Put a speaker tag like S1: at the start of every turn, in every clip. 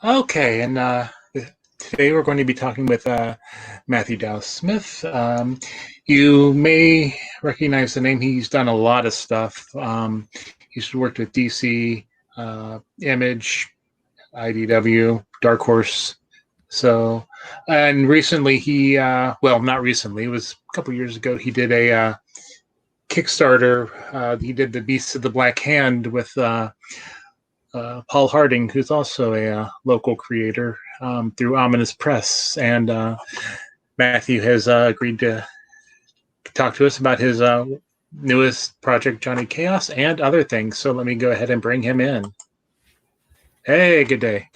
S1: Okay, and today we're going to be talking with Matthew Dow Smith. You may recognize the name. He's done a lot of stuff. He's worked with DC, Image, IDW, Dark Horse. So, and recently well, not recently, it was a couple years ago, he did a Kickstarter. He did the Beasts of the Black Hand with Paul Harding, who's also a local creator, through Ominous Press. And Matthew has agreed to talk to us about his newest project, Johnny Chaos, and other things. So let me go ahead and bring him in. Hey, good day.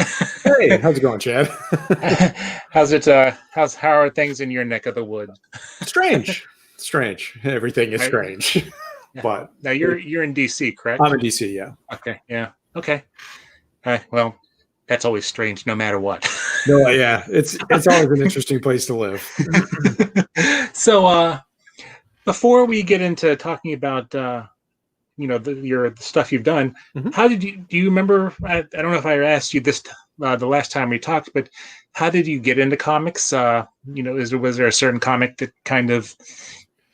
S2: Hey, how's it going, Chad?
S1: How are things in your neck of the wood?
S2: Strange. Everything is
S1: Right.
S2: strange.
S1: Yeah.
S2: But
S1: Now you're in DC, correct?
S2: I'm in DC, yeah.
S1: Okay, yeah. Okay. Well, that's always strange, no matter what.
S2: No, yeah, it's always an interesting place to live.
S1: So, before we get into talking about the stuff you've done, how did you? Do you remember? I don't know if I asked you this the last time we talked, but how did you get into comics? Was there a certain comic that kind of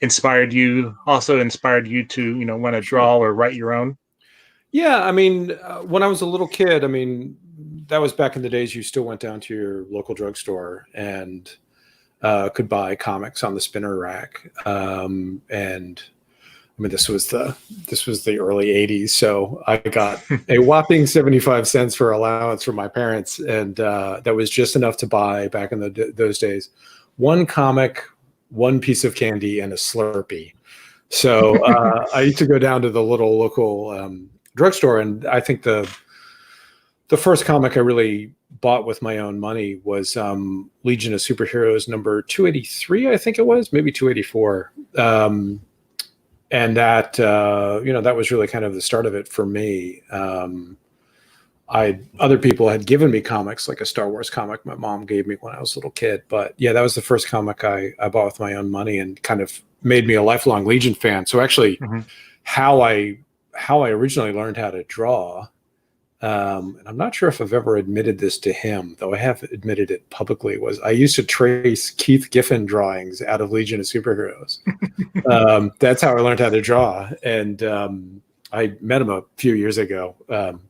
S1: inspired you to want to draw or write your own?
S2: Yeah, I mean, when I was a little kid, I mean, that was back in the days you still went down to your local drugstore and could buy comics on the spinner rack. And I mean, this was the early 80s. So I got a whopping 75 cents for allowance from my parents. And that was just enough to buy, back in those days, one comic, one piece of candy, and a Slurpee. So I used to go down to the little local drugstore, and I think the first comic I really bought with my own money was Legion of Superheroes number 283, I think it was, maybe 284. And that that was really kind of the start of it for me. Other people had given me comics, like a Star Wars comic my mom gave me when I was a little kid. But yeah, that was the first comic I bought with my own money, and kind of made me a lifelong Legion fan. So actually, how I originally learned how to draw, and I'm not sure if I've ever admitted this to him, though I have admitted it publicly, was I used to trace Keith Giffen drawings out of Legion of Superheroes. That's how I learned how to draw. And I met him a few years ago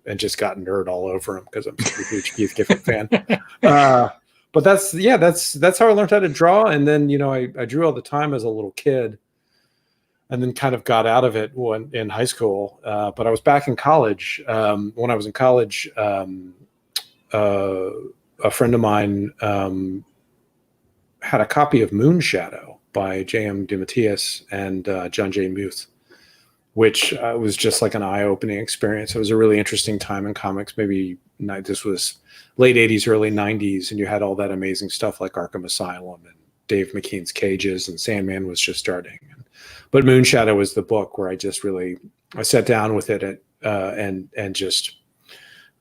S2: and just got nerd all over him because I'm such a huge Keith Giffen fan. But that's how I learned how to draw. And then, I drew all the time as a little kid, and then kind of got out of it in high school. But I was back in college. When I was in college, a friend of mine had a copy of Moon Shadow by J.M. DeMatteis and John J. Muth, which was just like an eye-opening experience. It was a really interesting time in comics. This was late 80s, early 90s, and you had all that amazing stuff like Arkham Asylum and Dave McKean's Cages, and Sandman was just starting. But Moon Shadow was the book where I sat down with it and just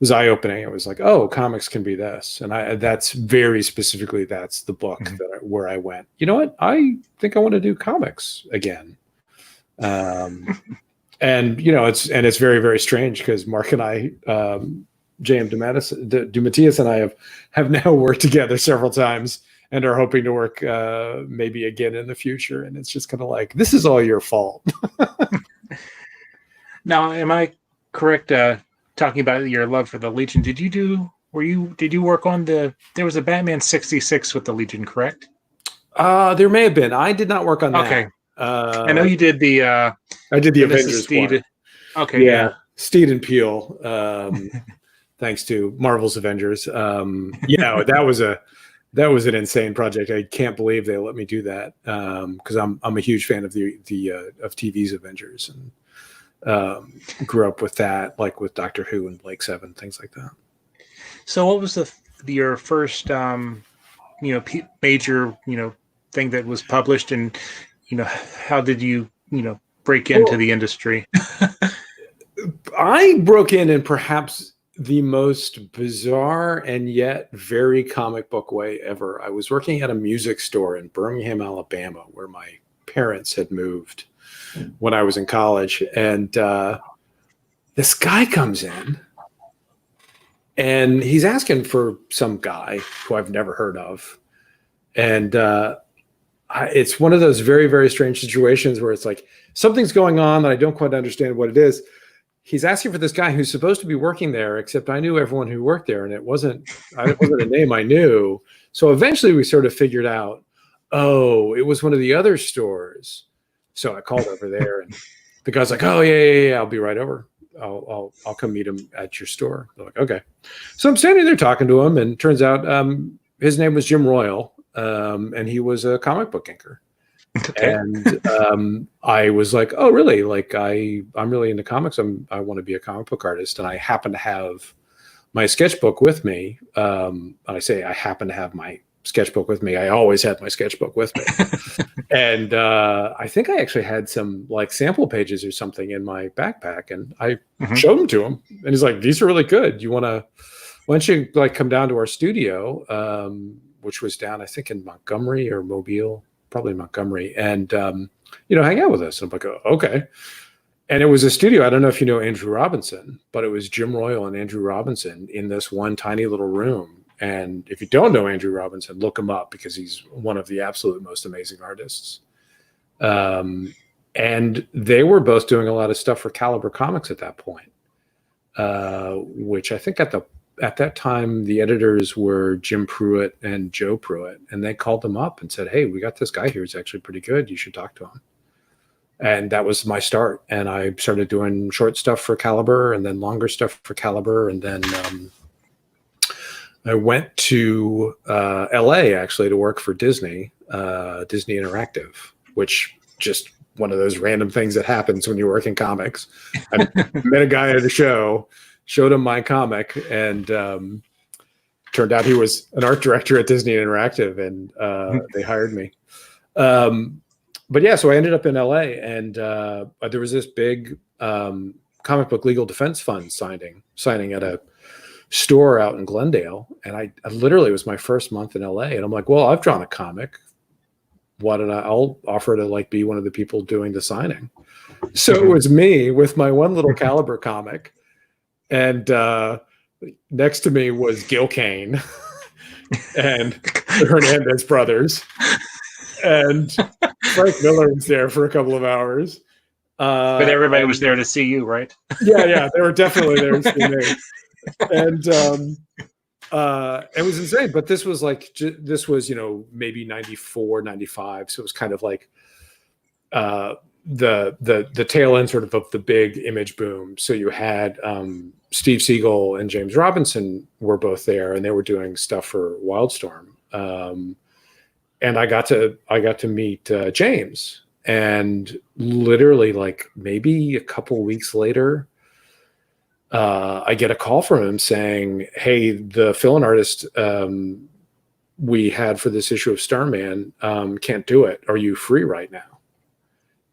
S2: was eye-opening. It was like, oh, comics can be this. And that's very specifically, that's the book where I went, you know what? I think I want to do comics again. And it's very, very strange because Mark and I, J.M. DeMatteis and I have now worked together several times and are hoping to work maybe again in the future. And it's just kind of like, this is all your fault.
S1: Now, am I correct talking about your love for the Legion? Did you work on there was a Batman 66 with the Legion, correct?
S2: There may have been. I did not work on that.
S1: Okay. I know you did I
S2: did the Avengers
S1: Steed
S2: one.
S1: Okay, yeah.
S2: Steed and Peel, thanks to Marvel's Avengers. That was an insane project. I can't believe they let me do that because I'm a huge fan of of TV's Avengers, and grew up with that, like with Doctor Who and Blake Seven, things like that.
S1: So, what was your first major thing that was published, and how did you break into the industry?
S2: I broke in perhaps the most bizarre and yet very comic book way ever. I was working at a music store in Birmingham, Alabama, where my parents had moved when I was in college. And this guy comes in And he's asking for some guy who I've never heard of. And it's one of those very, very strange situations where it's like something's going on that I don't quite understand what it is. He's asking for this guy who's supposed to be working there, except I knew everyone who worked there, and it wasn't a name I knew. So eventually we sort of figured out, oh, it was one of the other stores. So I called over there, and the guy's like, oh, yeah, I'll be right over. I'll come meet him at your store. They're like, okay. So I'm standing there talking to him, and it turns out his name was Jim Royal, and he was a comic book inker. Okay. And I was like, oh, really? Like, I'm really into comics. I want to be a comic book artist. And I happen to have my sketchbook with me. I say I happen to have my sketchbook with me. I always had my sketchbook with me. And I think I actually had some like sample pages or something in my backpack. And I showed them to him. And he's like, these are really good. Why don't you like come down to our studio, which was down, I think, in Montgomery or Mobile. Probably Montgomery, and hang out with us. And I'm like, oh, okay. And it was a studio. I don't know if you know Andrew Robinson, but it was Jim Royal and Andrew Robinson in this one tiny little room. And if you don't know Andrew Robinson, look him up because he's one of the absolute most amazing artists. And they were both doing a lot of stuff for Caliber Comics at that point, which I think at that time, the editors were Jim Pruitt and Joe Pruitt, and they called them up and said, hey, we got this guy here who's actually pretty good. You should talk to him. And that was my start. And I started doing short stuff for Caliber and then longer stuff for Caliber. And then I went to LA actually to work for Disney, Disney Interactive, which just one of those random things that happens when you work in comics. I met a guy at a show, showed him my comic, and turned out he was an art director at Disney Interactive, and they hired me. But yeah, so I ended up in LA, and there was this big comic book legal defense fund signing at a store out in Glendale, and I literally, it was my first month in LA, and I'm like, well, I've drawn a comic. I'll offer to like be one of the people doing the signing. So it was me with my one little Caliber comic. And next to me was Gil Kane and the Hernandez brothers. And Frank Miller was there for a couple of hours.
S1: But everybody was there to see you, right?
S2: Yeah, they were definitely there to see me. And it was insane. But this was like, maybe 94, 95. So it was kind of like the tail end sort of the big image boom. So you had Steve Siegel and James Robinson were both there, and they were doing stuff for Wildstorm. And I got to meet James, and literally like maybe a couple weeks later, I get a call from him saying, hey, the fill-in artist we had for this issue of Starman can't do it. Are you free right now?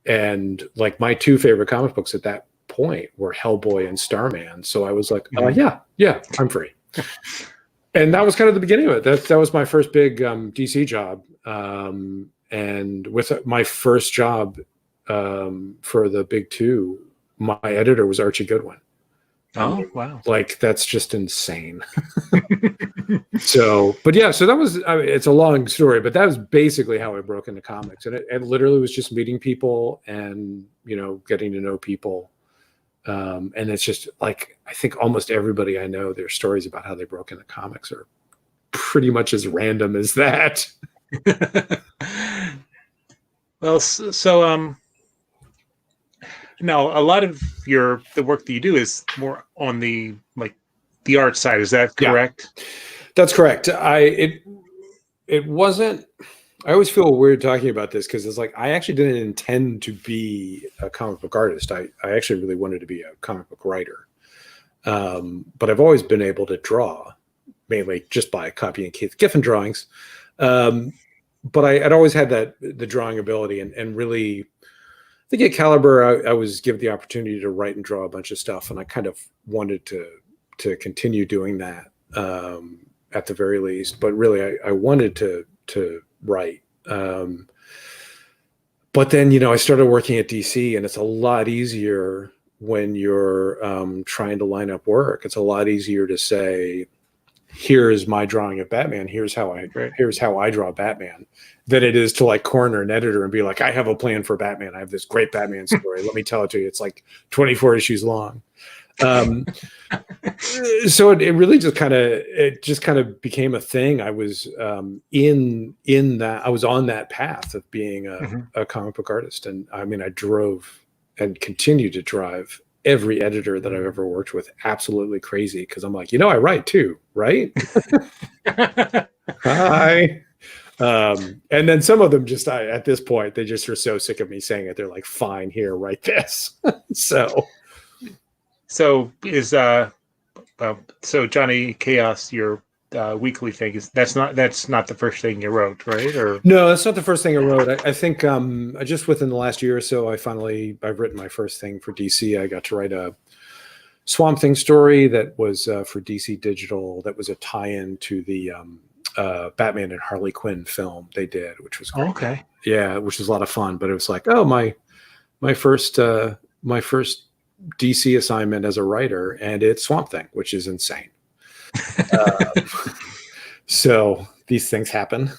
S2: And like my two favorite comic books at that point were Hellboy and Starman. So I was like, yeah, I'm free. And that was kind of the beginning of it. That was my first big DC job. And with my first job for the big two, my editor was Archie Goodwin.
S1: Oh, wow.
S2: Like, that's just insane. So that was, it's a long story, but that was basically how I broke into comics. And it literally was just meeting people and, getting to know people. And it's just like, I think almost everybody I know, their stories about how they broke into comics are pretty much as random as that.
S1: Well, so now a lot of the work that you do is more on the art side. Is that correct?
S2: Yeah, that's correct. It wasn't. I always feel weird talking about this because it's like I actually didn't intend to be a comic book artist. I actually really wanted to be a comic book writer. But I've always been able to draw, mainly just by copying Keith Giffen drawings. But I'd always had the drawing ability, and really, I think at Caliber, I was given the opportunity to write and draw a bunch of stuff, and I kind of wanted to continue doing that at the very least. But really, I wanted to write. But then, I started working at DC, and it's a lot easier when you're trying to line up work. It's a lot easier to say, here's my drawing of Batman. Here's how I draw Batman, than it is to like corner an editor and be like, I have a plan for Batman. I have this great Batman story. Let me tell it to you. It's like 24 issues long. So it really just kind of became a thing. I was in that, I was on that path of being a comic book artist. And I mean, I drove and continue to drive every editor that I've ever worked with absolutely crazy, because I'm like, I write too, right? Hi. And then some of them just, at this point, they just are so sick of me saying it. They're like, fine, here, write this.
S1: So is so Johnny Chaos, your weekly thing, that's not the first thing you wrote, right? Or
S2: no, that's not the first thing I wrote. I think just within the last year or so, I've written my first thing for DC. I got to write a Swamp Thing story that was for DC Digital. That was a tie-in to the Batman and Harley Quinn film they did, which was great.
S1: Okay.
S2: Yeah, which was a lot of fun. But it was like, my first DC assignment as a writer, and it's Swamp Thing, which is insane. So these things happen.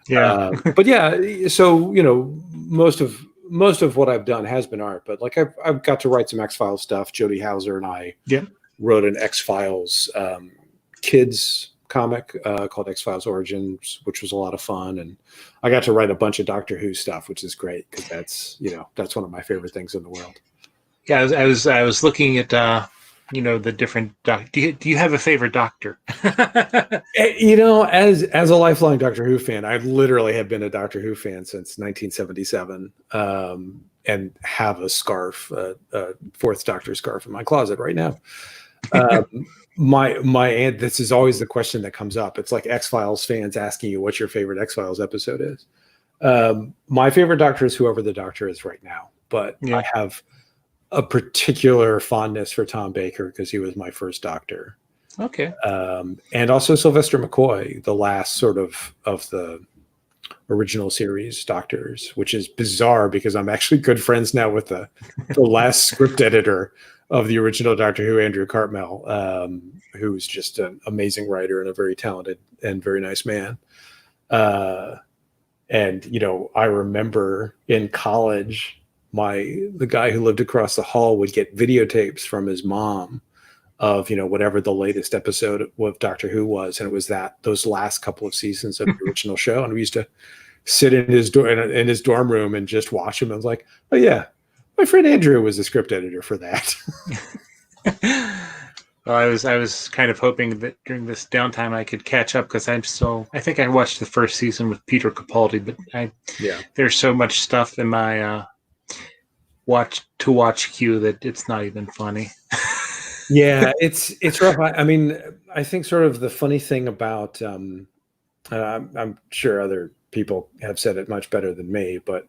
S1: Yeah.
S2: But yeah, so most of what I've done has been art, but like I've got to write some X-Files stuff. Jody Hauser and I wrote an X-Files kids comic called X-Files Origins, which was a lot of fun, and I got to write a bunch of Doctor Who stuff, which is great because that's one of my favorite things in the world.
S1: Yeah, I was looking at the different do you have a favorite Doctor?
S2: As a lifelong Doctor Who fan, I literally have been a Doctor Who fan since 1977, and have a scarf, a Fourth Doctor scarf in my closet right now. My aunt, this is always the question that comes up. It's like X-Files fans asking you what your favorite X-Files episode is. My favorite Doctor is whoever the Doctor is right now, but I have a particular fondness for Tom Baker because he was my first Doctor.
S1: Okay.
S2: And also Sylvester McCoy, the last sort of the original series Doctors, which is bizarre because I'm actually good friends now with the last script editor of the original Doctor Who, Andrew Cartmel, who's just an amazing writer and a very talented and very nice man. And I remember in college, the guy who lived across the hall would get videotapes from his mom of whatever the latest episode of Doctor Who was, and it was those last couple of seasons of the original show, and we used to sit in his dorm room and just watch him. I was like, oh yeah, my friend Andrew was the script editor for that.
S1: Well, I was kind of hoping that during this downtime I could catch up because I think I watched the first season with Peter Capaldi, but there's so much stuff in my watch queue that it's not even funny.
S2: Yeah, it's rough. I mean, I think sort of the funny thing about I'm sure other people have said it much better than me, but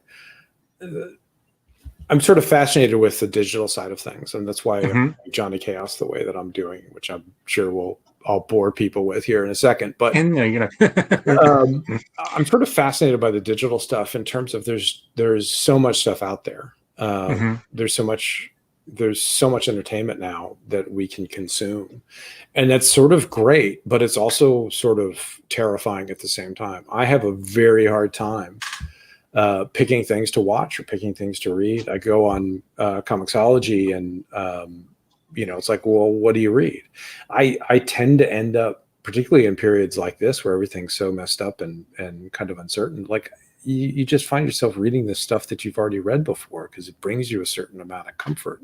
S2: I'm sort of fascinated with the digital side of things, and that's why I'm Johnny Chaos the way that I'm doing, which I'm sure I'll bore people with here in a second. But I'm sort of fascinated by the digital stuff in terms of there's so much stuff out there. There's so much entertainment now that we can consume, and that's sort of great, but it's also sort of terrifying at the same time. I have a very hard time picking things to watch or picking things to read. I go on Comixology and it's like, well, what do you read? I tend to end up, particularly in periods like this where everything's so messed up and kind of uncertain, like you just find yourself reading this stuff that you've already read before because it brings you a certain amount of comfort.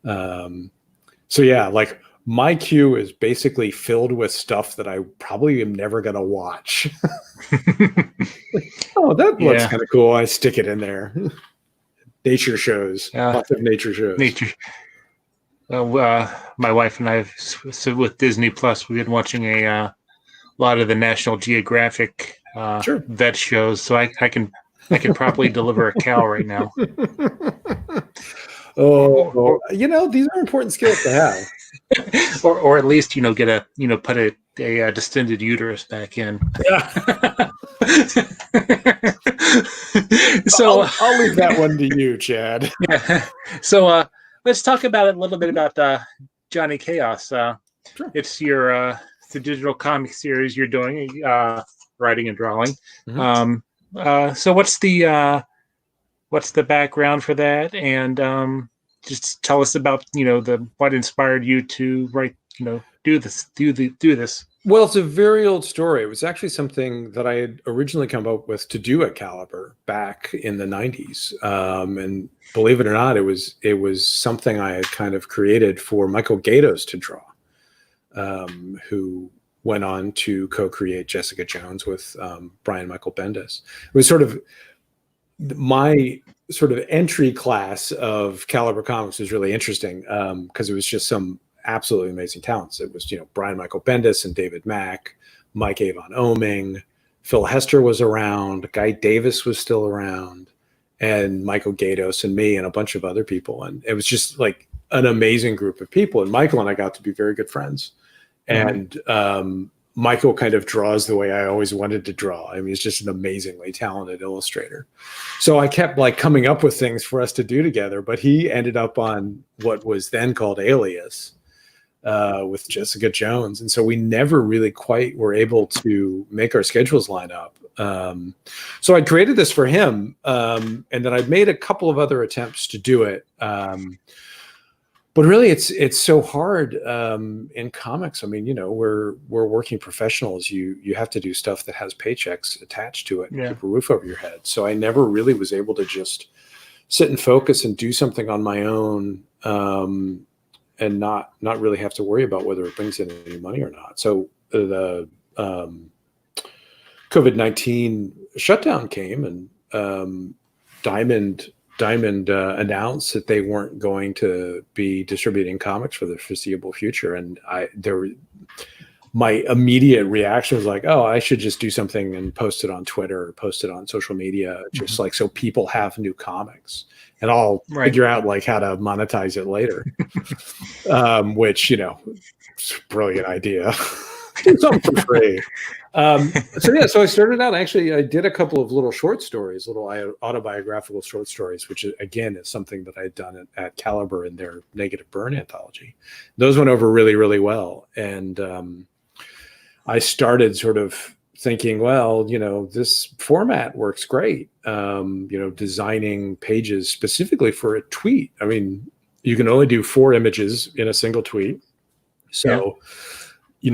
S2: So yeah, like my queue is basically filled with stuff that I probably am never going to watch. Oh, that looks kind of cool. I stick it in there. Nature shows, lots of nature shows.
S1: My wife and I, so with Disney Plus, we've been watching a lot of the National Geographic vet shows, so I can probably deliver a cow right now.
S2: These are important skills to have.
S1: or at least get a put a distended uterus back in.
S2: So I'll leave that one to you, Chad.
S1: Yeah. So let's talk about it a little bit about Johnny Chaos.
S2: Sure.
S1: It's it's a digital comic series you're doing, writing and drawing. So what's the background for that? And just tell us about what inspired you to write, do this.
S2: Well, it's a very old story. It was actually something that I had originally come up with to do at Caliber back in the 90s. And believe it or not, it was something I had kind of created for Michael Gaydos to draw, who went on to co-create Jessica Jones with Brian Michael Bendis. It was sort of my sort of entry class of Caliber Comics was really interesting because it was just some absolutely amazing talents. It was, Brian Michael Bendis and David Mack, Mike Avon Oeming, Phil Hester was around, Guy Davis was still around, and Michael Gaydos and me and a bunch of other people. And it was just like an amazing group of people. And Michael and I got to be very good friends. And Michael kind of draws the way I always wanted to draw. I mean, he's just an amazingly talented illustrator. So I kept like coming up with things for us to do together, but he ended up on what was then called Alias, with Jessica Jones. And so we never really quite were able to make our schedules line up. So I created this for him. And then I made a couple of other attempts to do it. But really it's so hard, in comics. I mean, we're working professionals. You have to do stuff that has paychecks attached to it, and keep a roof over your head. So I never really was able to just sit and focus and do something on my own, and not really have to worry about whether it brings in any money or not. So the COVID-19 shutdown came, and Diamond announced that they weren't going to be distributing comics for the foreseeable future. And my immediate reaction was like, oh, I should just do something and post it on Twitter or post it on social media, just like so people have new comics. And I'll figure out like how to monetize it later. Which, it's a brilliant idea. Do something for free. So I started out, actually, I did a couple of little short stories, little autobiographical short stories, which again is something that I had done at Caliber in their Negative Burn anthology. Those went over really, really well. And I started sort of thinking, well, this format works great. Designing pages specifically for a tweet. I mean, you can only do 4 images in a single tweet. So,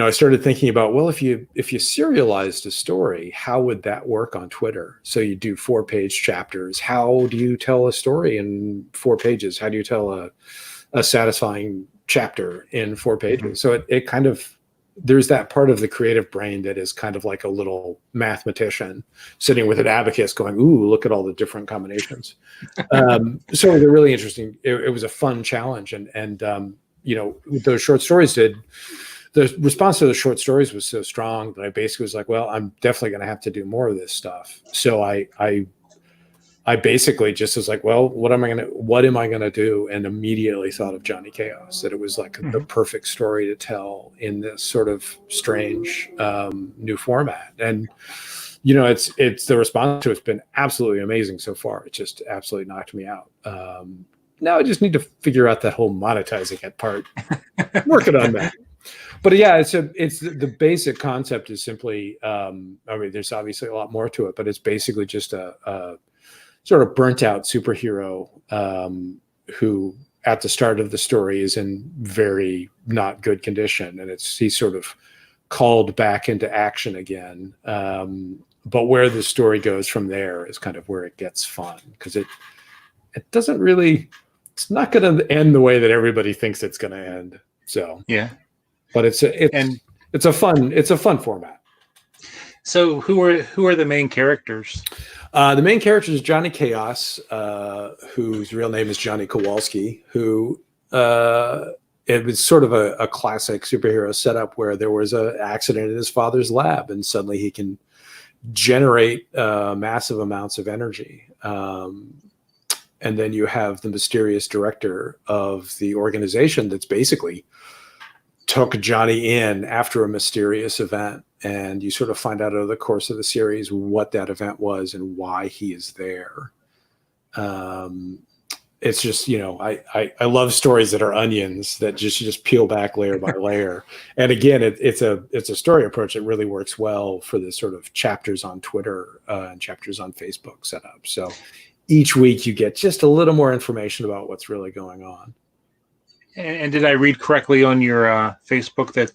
S2: I started thinking about, well, if you serialized a story, how would that work on Twitter? So you do 4-page chapters. How do you tell a story in 4 pages? How do you tell a satisfying chapter in 4 pages? So it kind of, there's that part of the creative brain that is kind of like a little mathematician sitting with an abacus going, ooh, look at all the different combinations. So they're really interesting. It was a fun challenge. And those short stories the response to the short stories was so strong that I basically was like, well, I'm definitely going to have to do more of this stuff. So I basically just was like, well, what am I going to do? And immediately thought of Johnny Chaos, that it was like the perfect story to tell in this sort of strange, new format. And, it's the response to it's been absolutely amazing so far. It just absolutely knocked me out. Now I just need to figure out that whole monetizing it part. Working on that. But yeah, it's the basic concept is simply, there's obviously a lot more to it, but it's basically just a sort of burnt out superhero who at the start of the story is in very not good condition. And he's sort of called back into action again. But where the story goes from there is kind of where it gets fun, because it doesn't really, it's not going to end the way that everybody thinks it's going to end. So, yeah. But it's a fun format.
S1: So who are the main characters?
S2: The main character is Johnny Chaos, whose real name is Johnny Kowalski, who it was sort of a classic superhero setup where there was an accident in his father's lab, and suddenly he can generate massive amounts of energy. And then you have the mysterious director of the organization that's basically took Johnny in after a mysterious event, and you sort of find out over the course of the it's just, I love stories that are onions that just peel back layer by layer. And again, it's a story approach that really works well for this sort of chapters on Twitter and chapters on Facebook setup. So each week you get just a little more information about what's really going on.
S1: And did I read correctly on your Facebook that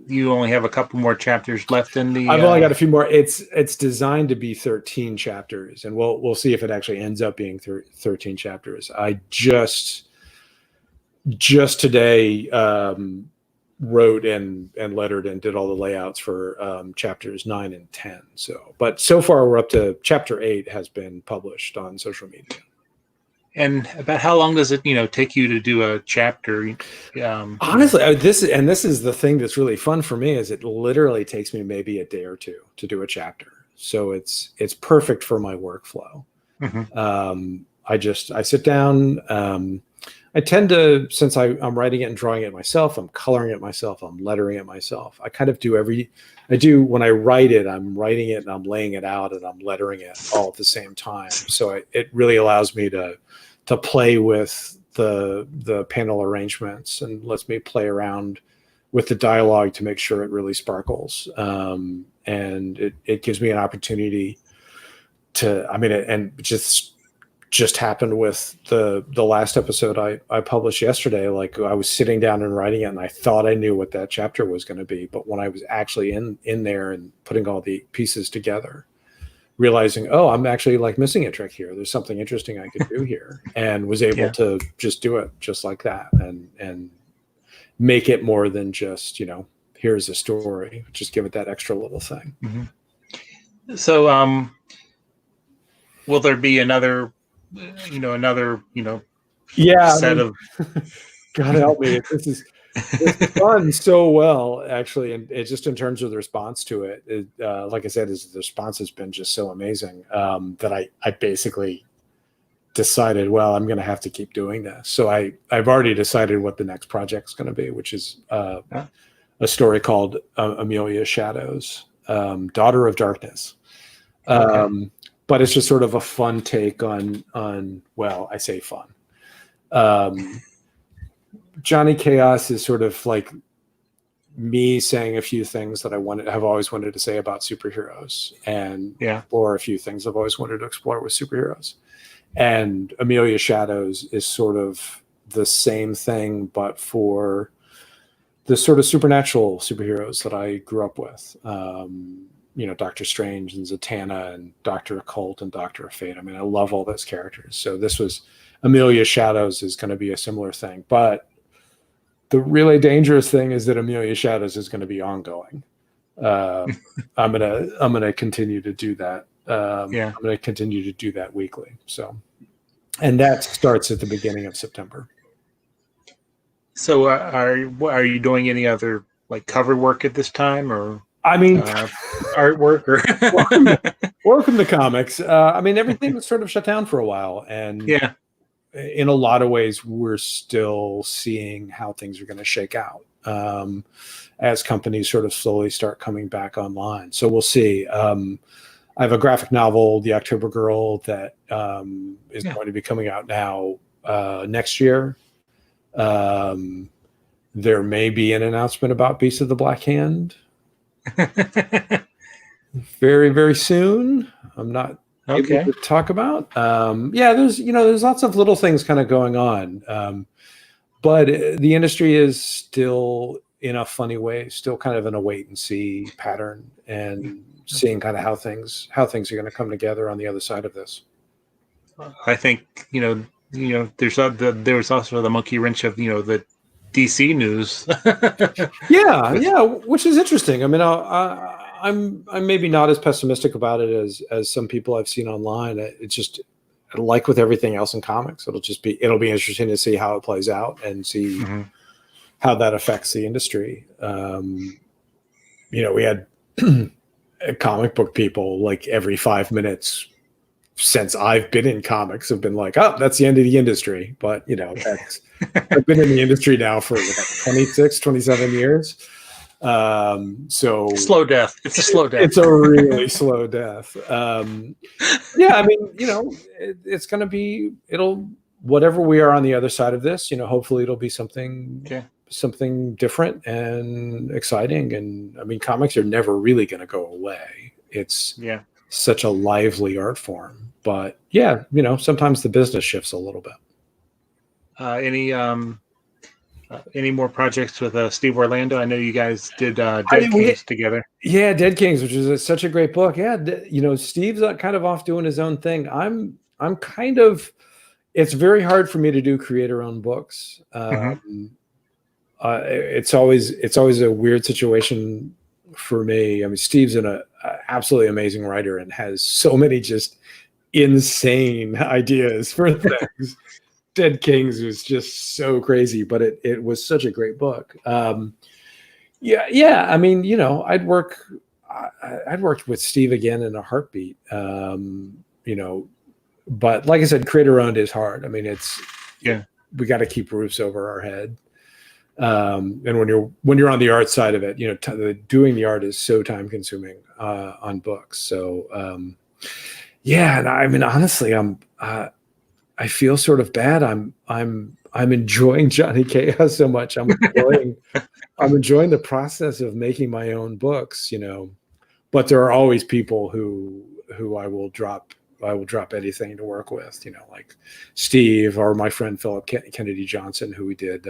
S1: you only have a couple more chapters left in the?
S2: I've only got a few more. It's designed to be 13 chapters, and we'll see if it actually ends up being 13 chapters. I just today wrote and lettered and did all the layouts for chapters 9 and 10. But so far we're up to chapter 8 has been published on social media.
S1: And about how long does it, take you to do a chapter?
S2: Honestly, this is the thing that's really fun for me is it literally takes me maybe a day or two to do a chapter. So it's perfect for my workflow.
S1: Mm-hmm.
S2: I sit down. I tend to, since I'm writing it and drawing it myself, I'm coloring it myself, I'm lettering it myself. I kind of when I write it, I'm writing it and I'm laying it out and I'm lettering it all at the same time. So it really allows me to play with the panel arrangements and lets me play around with the dialogue to make sure it really sparkles. And it gives me an opportunity and just happened with the last episode I published yesterday. Like I was sitting down and writing it and I thought I knew what that chapter was going to be. But when I was actually in there and putting all the pieces together, realizing, I'm actually like missing a trick here. There's something interesting I could do here, and was able to just do it just like that and make it more than just, here's a story, just give it that extra little thing.
S1: Mm-hmm. So, will there be another set of
S2: God help me. It's done so well, actually, and it's just in terms of the response to it. Like I said, the response has been just so amazing that I basically decided, well, I'm going to have to keep doing this. So I've already decided what the next project's going to be, which is a story called AMELIA SHADOWS, Daughter of Darkness. Okay. But it's just sort of a fun take on well, I say fun. Johnny Chaos is sort of like me saying a few things that have always wanted to say about superheroes and explore a few things I've always wanted to explore with superheroes. And AMELIA Shadows is sort of the same thing, but for the sort of supernatural superheroes that I grew up with. Doctor Strange and Zatanna and Dr. Occult and Dr. Fate. I mean, I love all those characters. So this was AMELIA Shadows is going to be a similar thing. But the really dangerous thing is that AMELIA Shadows is going to be ongoing. I'm gonna continue to do that. I'm going to continue to do that weekly. So, and that starts at the beginning of September.
S1: So, are you doing any other like cover work at this time, or artwork, or
S2: welcome to comics? Everything was sort of shut down for a while, and in a lot of ways, we're still seeing how things are going to shake out as companies sort of slowly start coming back online. So we'll see. I have a graphic novel, The October Girl, that is going to be coming out now next year. There may be an announcement about Beast of the Black Hand very, very soon. I'm not able to talk about. There's lots of little things kind of going on. But the industry is still in a funny way, still kind of in a wait and see pattern, and seeing kind of how things are going to come together on the other side of this.
S1: I think there's also the monkey wrench of the DC news.
S2: Which is interesting. I mean, I'm maybe not as pessimistic about it as some people I've seen online. It's just like with everything else in comics, it'll be interesting to see how it plays out and see how that affects the industry. We had comic book people like every 5 minutes since I've been in comics have been like, oh, that's the end of the industry. But I've been in the industry now for 26, 27 years. So
S1: slow death. It's a slow death.
S2: It's a really slow death. It's going to be, whatever we are on the other side of this, hopefully it'll be something different and exciting. And I mean, comics are never really going to go away. It's such a lively art form. But yeah, sometimes the business shifts a little bit.
S1: Any more projects with Steve Orlando? I know you guys did Dead Kings together.
S2: Yeah, Dead Kings, which is such a great book. Yeah, Steve's kind of off doing his own thing. I'm kind of. It's very hard for me to do creator-owned books. It's always a weird situation for me. I mean, Steve's an absolutely amazing writer and has so many just insane ideas for things. Dead Kings was just so crazy, but it was such a great book. I mean, I'd worked with Steve again in a heartbeat. But like I said, creator owned is hard. I mean, we got to keep roofs over our head. And when you're on the art side of it, doing the art is so time consuming on books. So and I mean, honestly, I feel sort of bad. I'm enjoying Johnny Chaos so much. I'm enjoying the process of making my own books, but there are always people who I will drop anything to work with, like Steve or my friend Philip Kennedy Johnson, who we did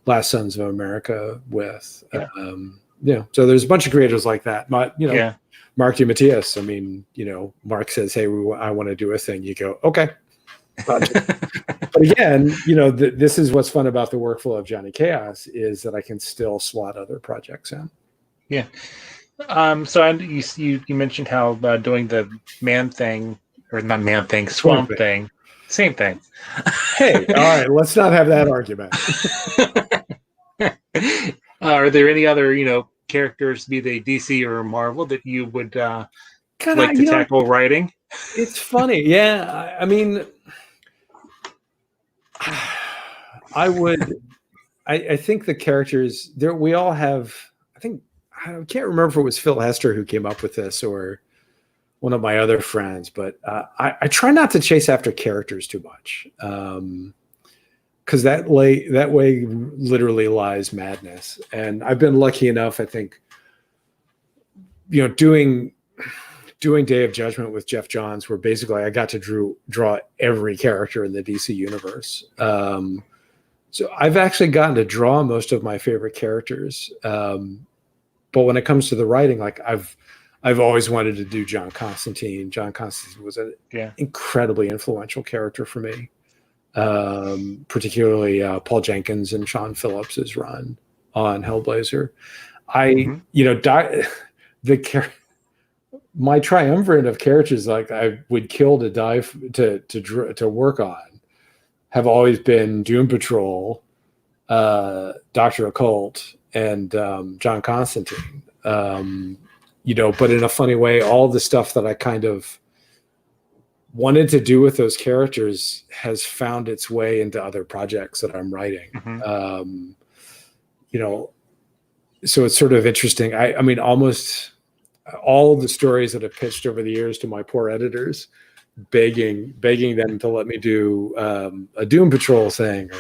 S2: Last Sons of America with. So there's a bunch of creators like that. Mark DeMatteis. I mean, Mark says, "Hey, I want to do a thing." You go, "Okay." But again, this is what's fun about the workflow of Johnny Chaos is that I can still slot other projects in. Yeah.
S1: So you mentioned how doing the swamp thing, same thing.
S2: Hey, all right, let's not have that argument.
S1: Are there any other characters, be they DC or Marvel, that you would like to tackle writing?
S2: It's funny, yeah. I mean, I would. I think the characters there. We all have. I can't remember if it was Phil Hester who came up with this or one of my other friends, but I try not to chase after characters too much because that way literally lies madness. And I've been lucky enough, I think, doing Day of Judgment with Jeff Johns, where basically I got to draw every character in the DC universe. So I've actually gotten to draw most of my favorite characters. But when it comes to the writing, like I've always wanted to do John Constantine. John Constantine was an incredibly influential character for me, particularly Paul Jenkins and Sean Phillips's run on Hellblazer. My triumvirate of characters, like I would kill to die to work on, have always been Doom Patrol, Dr. Occult, and John Constantine, but in a funny way, all the stuff that I kind of wanted to do with those characters has found its way into other projects that I'm writing. So it's sort of interesting. I mean, almost all the stories that I've pitched over the years to my poor editors, begging them to let me do a Doom Patrol thing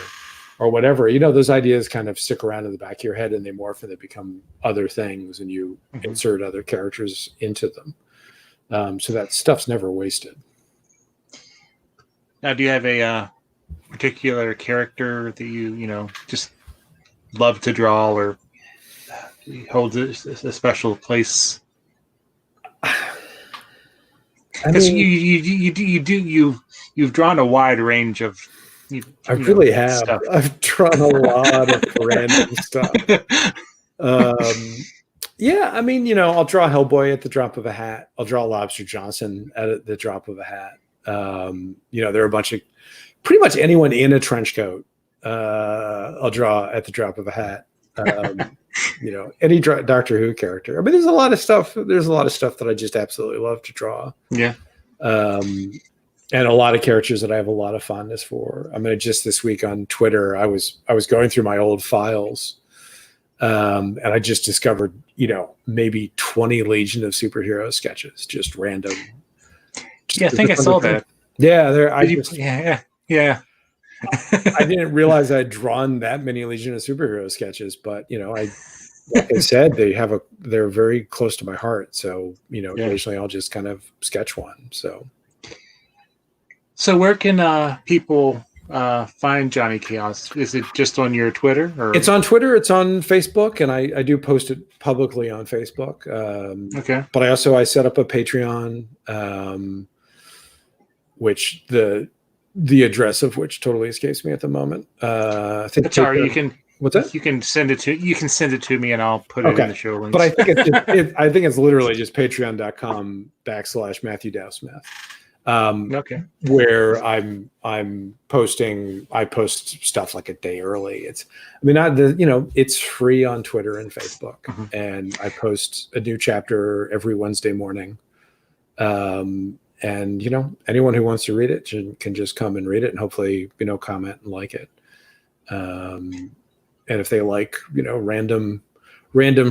S2: or whatever, those ideas kind of stick around in the back of your head and they morph and they become other things and you insert other characters into them. So that stuff's never wasted.
S1: Now, do you have a particular character that you just love to draw or holds a special place? Because you've drawn a wide range of.
S2: I really have. Stuff. I've drawn a lot of random stuff. I mean, I'll draw Hellboy at the drop of a hat. I'll draw Lobster Johnson at the drop of a hat. There are a bunch of pretty much anyone in a trench coat. I'll draw at the drop of a hat. Any Doctor Who character. I mean, there's a lot of stuff. There's a lot of stuff that I just absolutely love to draw. Yeah. And a lot of characters that I have a lot of fondness for. I mean, just this week on Twitter, I was going through my old files, and I just discovered, maybe 20 Legion of Superhero sketches, just random.
S1: I think I saw that.
S2: Yeah,
S1: yeah.
S2: I didn't realize I'd drawn that many Legion of Superheroes sketches, but like I said, they're very close to my heart. So, occasionally I'll just kind of sketch one.
S1: So where can people find Johnny Chaos? Is it just on your Twitter? Or?
S2: It's on Twitter. It's on Facebook, and I do post it publicly on Facebook.
S1: Okay.
S2: But I set up a Patreon, which the address of which totally escapes me at the moment. I think
S1: that's all right. You can.
S2: What's that?
S1: You can send it to me, and I'll put it in the show links.
S2: But I think it's literally just patreon.com/Matthew Dow Smith.
S1: Okay.
S2: Where I'm posting, I post stuff like a day early. It's free on Twitter and Facebook, and I post a new chapter every Wednesday morning. And anyone who wants to read it can just come and read it, and hopefully comment and like it. And if they like random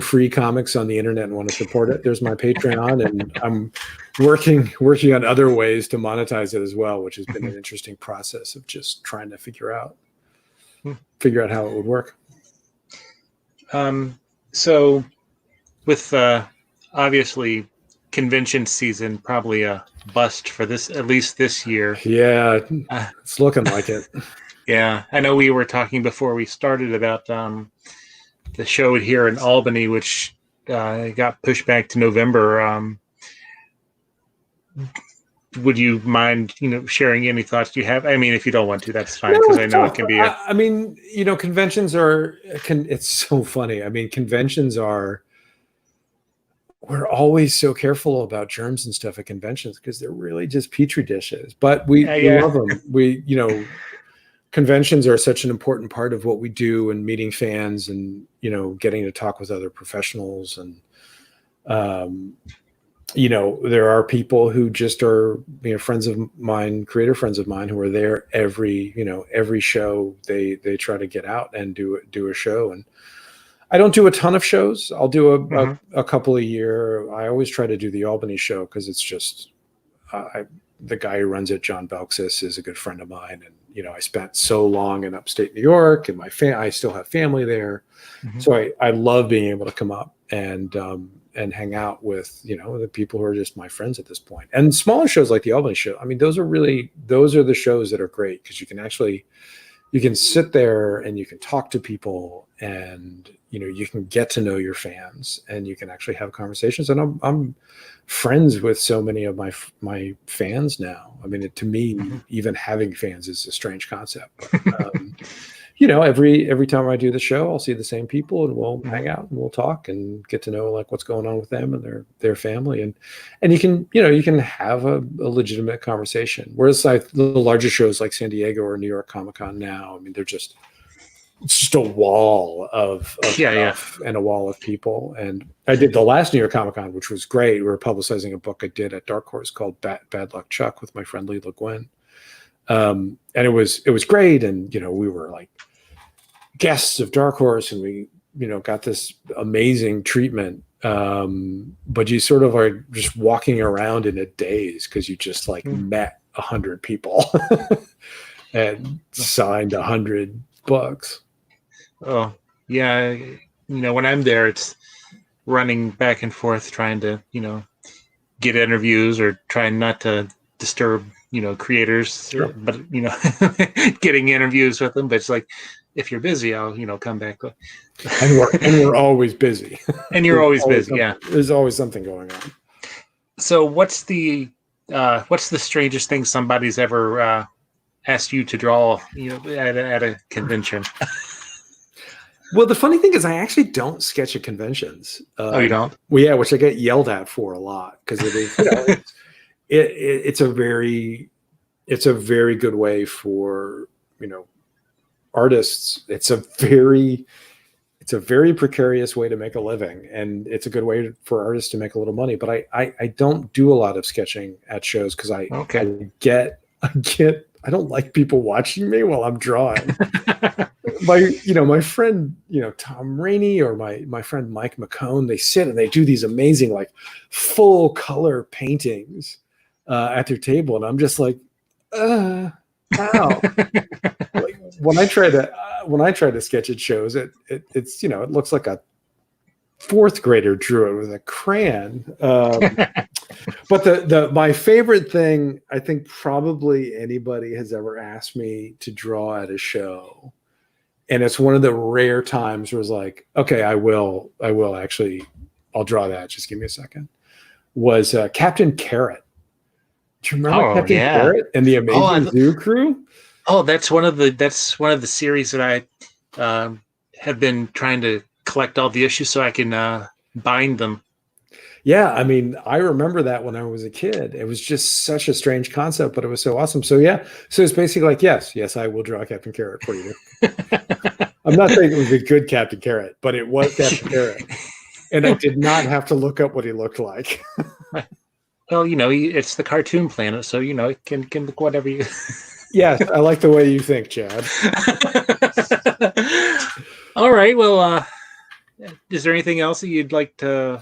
S2: free comics on the internet and want to support it, there's my Patreon, and I'm working on other ways to monetize it as well, which has been an interesting process of just trying to figure out how it would work.
S1: So with obviously convention season probably a bust for at least this year.
S2: Yeah, it's looking like it.
S1: Yeah, I know we were talking before we started about the show here in Albany, which got pushed back to November. Would you mind, sharing any thoughts you have? I mean, if you don't want to, that's fine, because I know it can be.
S2: Conventions it's so funny. I mean, conventions we're always so careful about germs and stuff at conventions because they're really just petri dishes. But we love them. Conventions are such an important part of what we do, and meeting fans, and getting to talk with other professionals, and there are people who just are friends of mine, creator friends of mine, who are there every show. They try to get out and do a show. And I don't do a ton of shows. I'll do a couple a year. I always try to do the Albany show because it's just the guy who runs it, John Belksis, is a good friend of mine, and I spent so long in upstate New York, and I still have family there, so I love being able to come up and hang out with the people who are just my friends at this point. And smaller shows like the Albany show, I mean, those are the shows that are great because you can sit there and you can talk to people, and you can get to know your fans, and you can actually have conversations. And I'm friends with so many of my fans now. I mean, to me, even having fans is a strange concept. But, every time I do the show, I'll see the same people, and we'll hang out and we'll talk and get to know what's going on with them and their family. And you can have a legitimate conversation. Whereas the larger shows like San Diego or New York Comic-Con now, I mean, it's just a wall of stuff and a wall of people. And I did the last New York Comic-Con, which was great. We were publicizing a book I did at Dark Horse called Bad Luck Chuck with my friend Lee Le Guin. And it was great. And, we were like guests of Dark Horse, and we, got this amazing treatment. But you sort of are just walking around in a daze because you just met 100 people and signed 100 books.
S1: Oh, yeah. When I'm there, it's running back and forth, trying to, get interviews or trying not to disturb, creators,
S2: sure.
S1: But, getting interviews with them. But it's like, if you're busy, I'll, come back.
S2: And we're always busy.
S1: And you're always busy. Yeah.
S2: There's always something going on.
S1: So what's the strangest thing somebody's ever asked you to draw, at a convention?
S2: Well, the funny thing is I actually don't sketch at conventions.
S1: Oh, you don't?
S2: Well, yeah, which I get yelled at for a lot because it is, it's a very good way for, artists. It's a very precarious way to make a living, and it's a good way for artists to make a little money. But I don't do a lot of sketching at shows because I don't like people watching me while I'm drawing. My friend, Tom Rainey, or my friend Mike McCone, they sit and they do these amazing, full color paintings at their table. And I'm just like, wow. when I try to sketch at shows, it's it looks like a fourth grader drew it with a crayon. But my favorite thing, I think probably anybody has ever asked me to draw at a show, and it's one of the rare times where it's like, okay, I will actually, I'll draw that. Just give me a second. Was Captain Carrot. Do you remember Captain Carrot and the Amazing Zoo Crew?
S1: Oh, that's one of the series that I have been trying to collect all the issues so I can bind them.
S2: Yeah, I mean, I remember that when I was a kid. It was just such a strange concept, but it was so awesome. So yeah, so it's basically like, yes, I will draw Captain Carrot for you. I'm not saying it was a good Captain Carrot, but it was Captain Carrot. And I did not have to look up what he looked like.
S1: Well, it's the Cartoon Planet, so it can look whatever you.
S2: Yes, I like the way you think, Chad.
S1: All right. Well, is there anything else that you'd like to,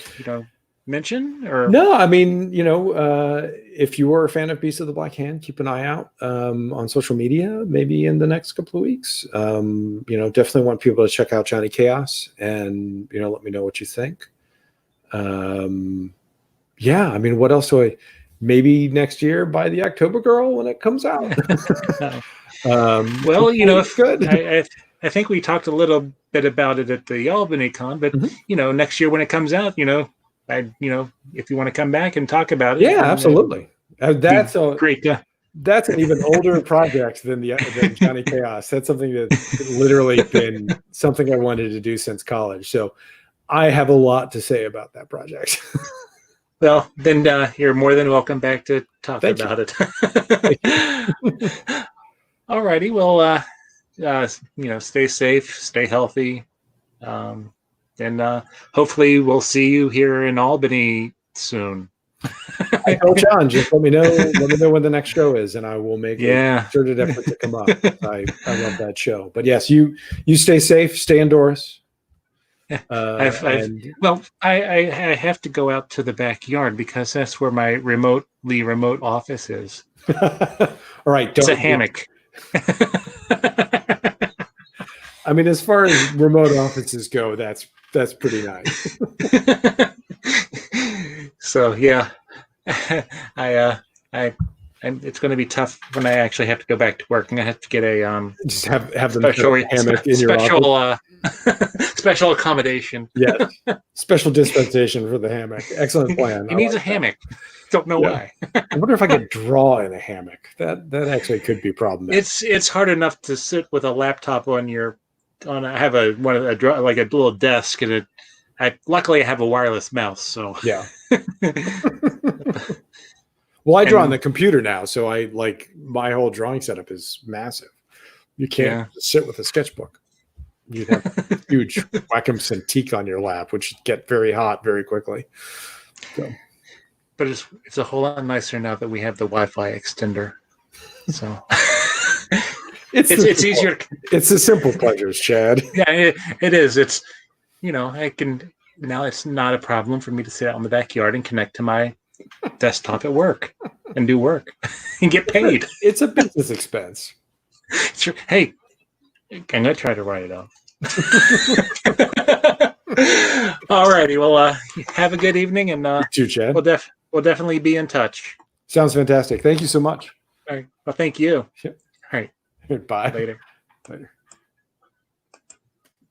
S1: mention? Or
S2: no, I mean, if you are a fan of Beast of the Black Hand, keep an eye out on social media. Maybe in the next couple of weeks. Definitely want people to check out Johnny Chaos and let me know what you think. Yeah, I mean, what else do I? Maybe next year buy the October Girl when it comes out.
S1: Well, good. I think we talked a little bit about it at the Albany Con, but next year when it comes out, if you want to come back and talk about it,
S2: yeah, absolutely. That's
S1: great.
S2: That's an even older project than Johnny Chaos. That's something that's literally been something I wanted to do since college. So I have a lot to say about that project.
S1: Well, then you're more than welcome back to talk about it. All righty. Well, stay safe, stay healthy, and hopefully we'll see you here in Albany soon.
S2: I told John, just let me know when the next show is, and I will make a concerted effort to come up. I love that show. But yes, you stay safe, stay indoors. I have to go out to the backyard because that's where my remote office is. All right,
S1: it's a hammock.
S2: I mean, as far as remote offices go, that's pretty nice.
S1: So yeah, it's going to be tough when I actually have to go back to work. I'm going to have to get a
S2: just have them special hammock in your office.
S1: Special accommodation.
S2: Yes, special dispensation for the hammock. Excellent plan.
S1: He needs a hammock. Don't know why.
S2: I wonder if I could draw in a hammock. That actually could be problematic.
S1: It's hard enough to sit with a laptop on your. I have a little desk, and luckily I have a wireless mouse. So
S2: yeah. Well, I draw on the computer now, so my whole drawing setup is massive. You can't sit with a sketchbook. You'd have a huge Wacom Cintiq on your lap, which would get very hot very quickly. So.
S1: But it's a whole lot nicer now that we have the Wi-Fi extender. So it's easier.
S2: It's the simple pleasures, Chad.
S1: Yeah, it is. It's I can now. It's not a problem for me to sit out in the backyard and connect to my desktop at work and do work and get paid.
S2: It's a business expense.
S1: Sure. Hey, I'm gonna try to write it off. All righty. Well, have a good evening, and
S2: you too, Chad.
S1: We'll definitely be in touch.
S2: Sounds fantastic. Thank you so much.
S1: All right. Well, thank you.
S2: Yep.
S1: All right.
S2: Bye.
S1: Later.
S2: Later.